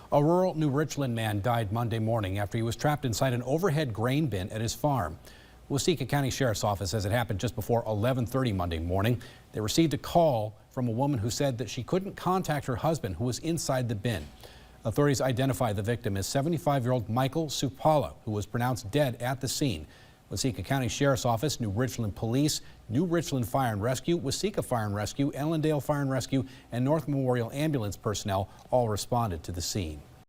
A rural New Richland man died Monday morning after he was trapped inside an overhead grain bin at his farm. Waseca County Sheriff's Office says it happened just before 11:30 Monday morning. They received a call from a woman who said that she couldn't contact her husband, who was inside the bin. Authorities identified the victim as 75-year-old Michael Supala, who was pronounced dead at the scene. Waseca County Sheriff's Office, New Richland Police, New Richland Fire and Rescue, Waseca Fire and Rescue, Ellendale Fire and Rescue, and North Memorial Ambulance personnel all responded to the scene.